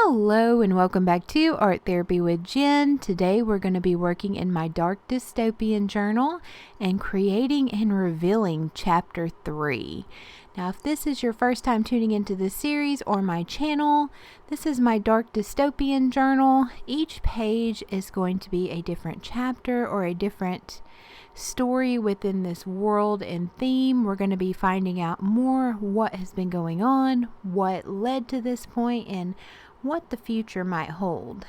Hello and welcome back to Art Therapy with Jen. Today we're going to be working in my Dark Dystopian journal and creating and revealing chapter 3. Now if this is your first time tuning into this series or my channel, this is my Dark Dystopian journal. Each page is going to be a different chapter or a different story within this world and theme. We're going to be finding out more what has been going on, what led to this point, and what the future might hold.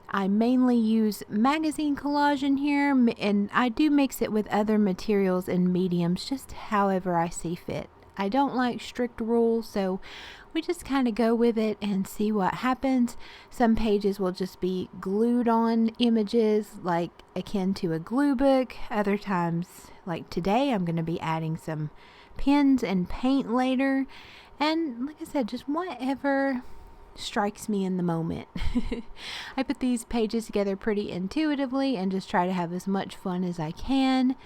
I mainly use magazine collage in here, and I do mix it with other materials and mediums, just however I see fit. I don't like strict rules, so we just kind of go with it and see what happens. Some pages will just be glued on images, like akin to a glue book. Other times, like today, I'm going to be adding some pens and paint later. And like I said, just whatever strikes me in the moment. I put these pages together pretty intuitively and just try to have as much fun as I can.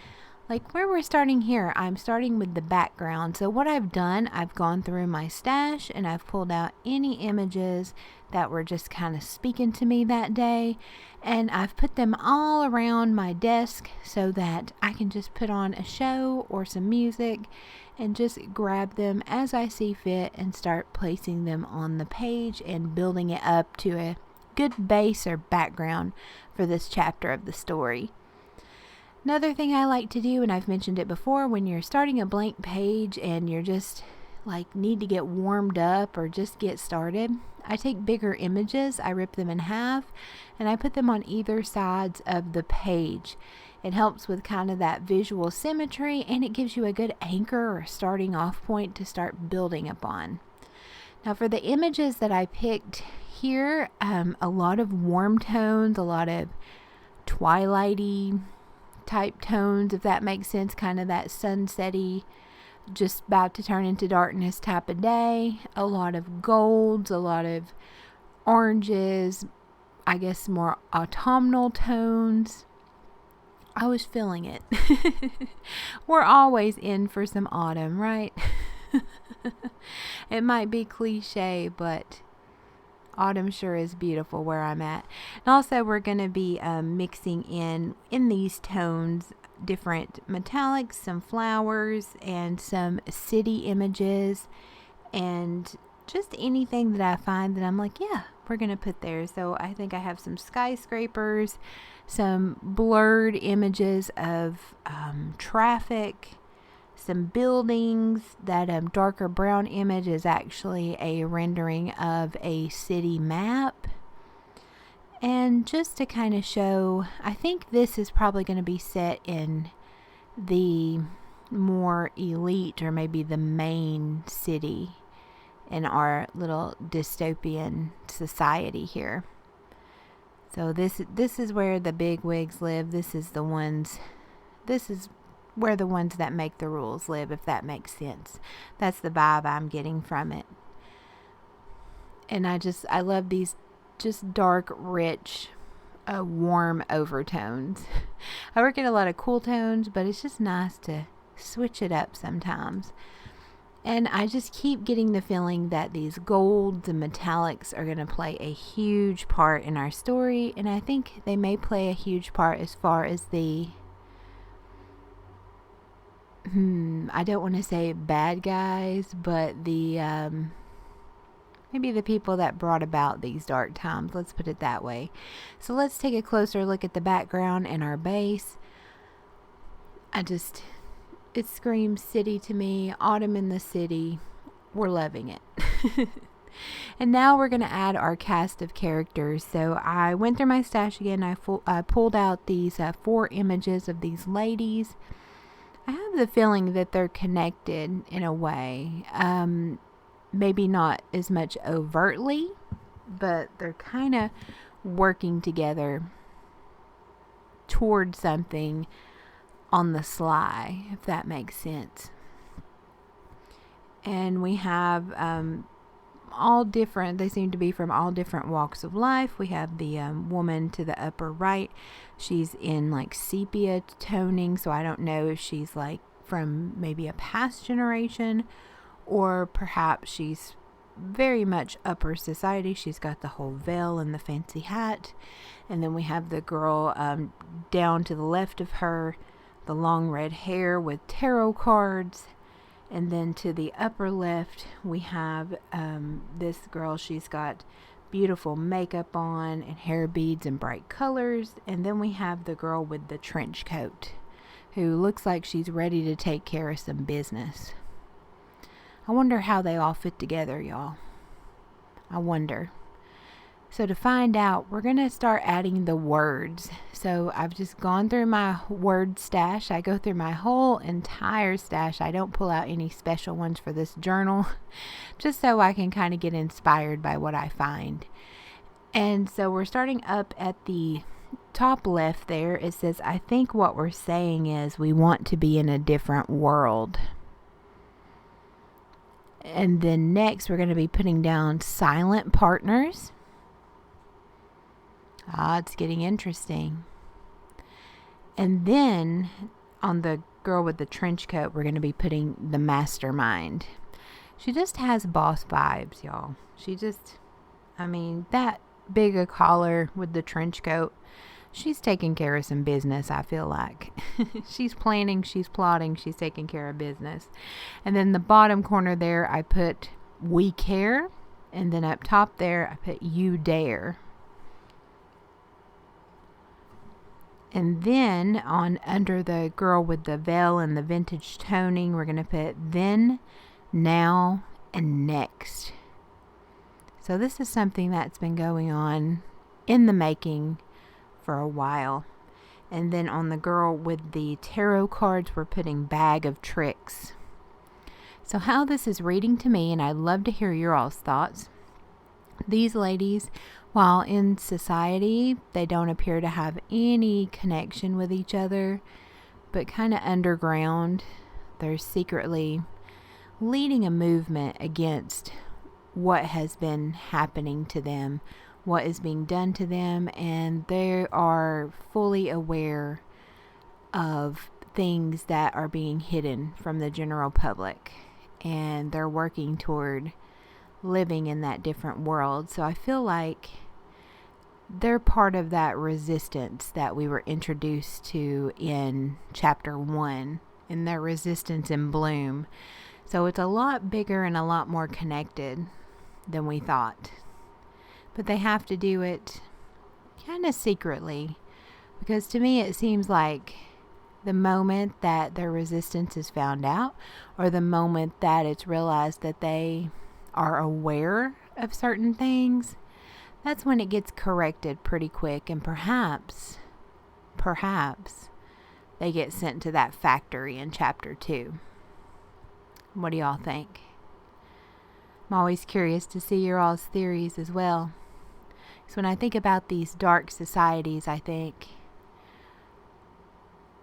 Like where we're starting here, I'm starting with the background. So what I've done, I've gone through my stash and I've pulled out any images that were just kind of speaking to me that day, and I've put them all around my desk so that I can just put on a show or some music and just grab them as I see fit and start placing them on the page and building it up to a good base or background for this chapter of the story. Another thing I like to do, and I've mentioned it before, when you're starting a blank page and you're just like need to get warmed up or just get started, I take bigger images, I rip them in half, and I put them on either sides of the page. It helps with kind of that visual symmetry, and it gives you a good anchor or starting off point to start building upon. Now for the images that I picked here, a lot of warm tones, a lot of twilighty type tones, if that makes sense, kind of that sunsetty, just about to turn into darkness type of day. A lot of golds, a lot of oranges, I guess more autumnal tones. I was feeling it. We're always in for some autumn, right? It might be cliche, but autumn sure is beautiful where I'm at. And also we're going to be mixing in these tones different metallics, some flowers, and some city images, and just anything that I find that I'm like, yeah, we're going to put there. So I think I have some skyscrapers, some blurred images of traffic, some buildings. That darker brown image is actually a rendering of a city map. And just to kind of show, I think this is probably going to be set in the more elite or maybe the main city in our little dystopian society here. So this is where the big wigs live. This is where the ones that make the rules live, if that makes sense. That's the vibe I'm getting from it. And I love these just dark, rich, warm overtones. I work in a lot of cool tones, but it's just nice to switch it up sometimes. And I just keep getting the feeling that these golds and metallics are going to play a huge part in our story. And I think they may play a huge part as far as the I don't want to say bad guys, but the maybe the people that brought about these dark times. Let's put it that way. So let's take a closer look at the background and our base. It screams city to me, autumn in the city. We're loving it. And now we're going to add our cast of characters. So I went through my stash again. I pulled out these 4 images of these ladies. I have the feeling that they're connected in a way. Maybe not as much overtly, but they're kind of working together toward something on the sly, if that makes sense. And we have all different, they seem to be from all different walks of life. We have the woman to the upper right. She's in like sepia toning, so I don't know if she's like from maybe a past generation, or perhaps she's very much upper society. She's got the whole veil and the fancy hat. And then we have the girl down to the left of her, the long red hair with tarot cards. And then to the upper left, we have this girl. She's got beautiful makeup on and hair beads and bright colors. And then we have the girl with the trench coat, who looks like she's ready to take care of some business. I wonder how they all fit together, y'all. I wonder. So to find out, we're going to start adding the words. So I've just gone through my word stash. I go through my whole entire stash. I don't pull out any special ones for this journal, just so I can kind of get inspired by what I find. And so we're starting up at the top left there. It says, I think what we're saying is we want to be in a different world. And then next, we're going to be putting down silent partners. It's getting interesting. And then on the girl with the trench coat, we're going to be putting the mastermind. She just has boss vibes, y'all. That big a collar with the trench coat, she's taking care of some business, I feel like. She's planning, she's plotting, she's taking care of business. And then the bottom corner there, I put we care. And then up top there, I put you dare. And then under the girl with the veil and the vintage toning, we're going to put then, now, and next. So this is something that's been going on in the making for a while. And then on the girl with the tarot cards, we're putting bag of tricks. So how this is reading to me, and I'd love to hear your all's thoughts. These ladies, while in society, they don't appear to have any connection with each other, but kind of underground, they're secretly leading a movement against what has been happening to them, what is being done to them, and they are fully aware of things that are being hidden from the general public, and they're working toward living in that different world. So I feel like they're part of that resistance that we were introduced to in chapter 1, in their resistance in bloom. So it's a lot bigger and a lot more connected than we thought. But they have to do it kind of secretly, because to me it seems like the moment that their resistance is found out, or the moment that it's realized that they are aware of certain things, that's when it gets corrected pretty quick, and perhaps they get sent to that factory in chapter 2. What do y'all think? I'm always curious to see your all's theories as well. So when I think about these dark societies, I think,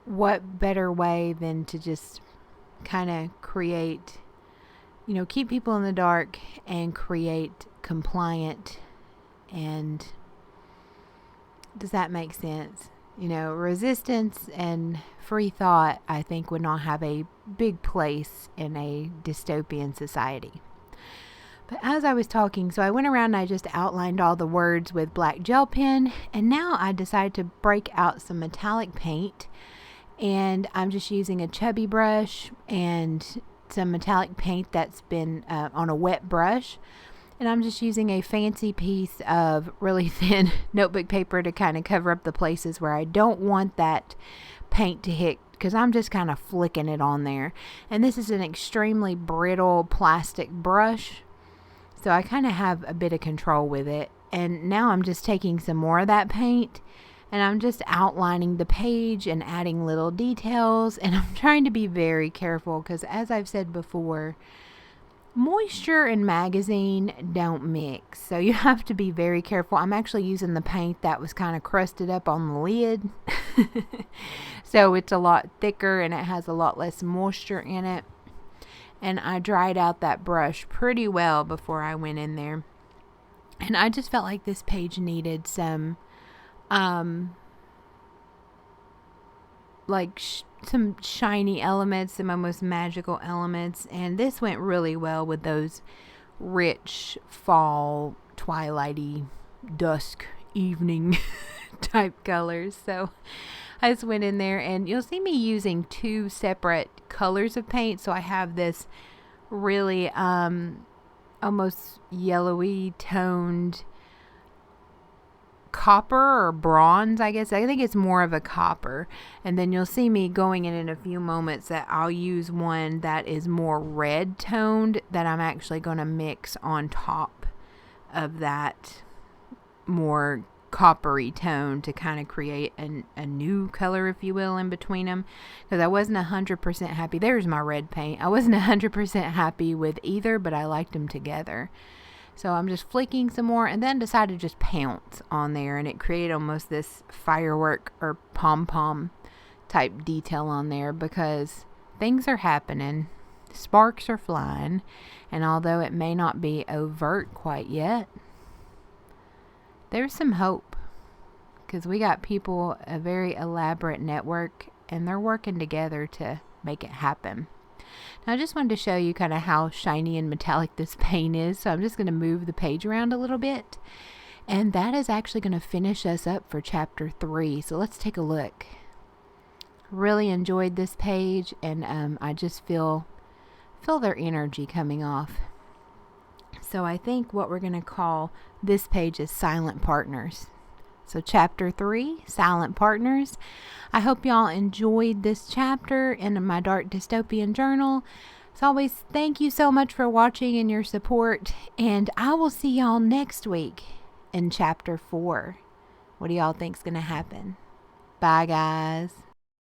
what better way than to just kind of create, keep people in the dark and create compliant, and does that make sense? Resistance and free thought, I think, would not have a big place in a dystopian society. But as I was talking, so I went around and I just outlined all the words with black gel pen, and now I decided to break out some metallic paint, and I'm just using a chubby brush and some metallic paint that's been on a wet brush, and I'm just using a fancy piece of really thin notebook paper to kind of cover up the places where I don't want that paint to hit, because I'm just kind of flicking it on there. And this is an extremely brittle plastic brush, so I kind of have a bit of control with it. And now I'm just taking some more of that paint, and I'm just outlining the page and adding little details, and I'm trying to be very careful, because as I've said before, Moisture and magazine don't mix, so you have to be very careful. I'm actually using the paint that was kind of crusted up on the lid. So it's a lot thicker and it has a lot less moisture in it. And I dried out that brush pretty well before I went in there. And I just felt like this page needed some some shiny elements, some almost magical elements, and this went really well with those rich fall twilighty dusk evening type colors. So I just went in there, and you'll see me using two separate colors of paint. So I have this really almost yellowy toned copper or bronze, I guess. I think it's more of a copper. And then you'll see me going in a few moments that I'll use one that is more red toned that I'm actually going to mix on top of that more coppery tone to kind of create a new color, if you will, in between them, because I wasn't 100% happy. There's my red paint. I wasn't 100% happy with either, but I liked them together. So I'm just flicking some more, and then decided to just pounce on there, and it created almost this firework or pom-pom type detail on there, because things are happening, sparks are flying, and although it may not be overt quite yet, there's some hope, because we got people, a very elaborate network, and they're working together to make it happen. Now I just wanted to show you kind of how shiny and metallic this paint is, so I'm just going to move the page around a little bit, and that is actually going to finish us up for chapter 3. So let's take a look. Really enjoyed this page, and I just feel their energy coming off. So I think what we're going to call this page is Silent Partners. So chapter 3, Silent Partners. I hope y'all enjoyed this chapter in my Dark Dystopian journal. As always, thank you so much for watching and your support. And I will see y'all next week in chapter 4. What do y'all think's going to happen? Bye, guys.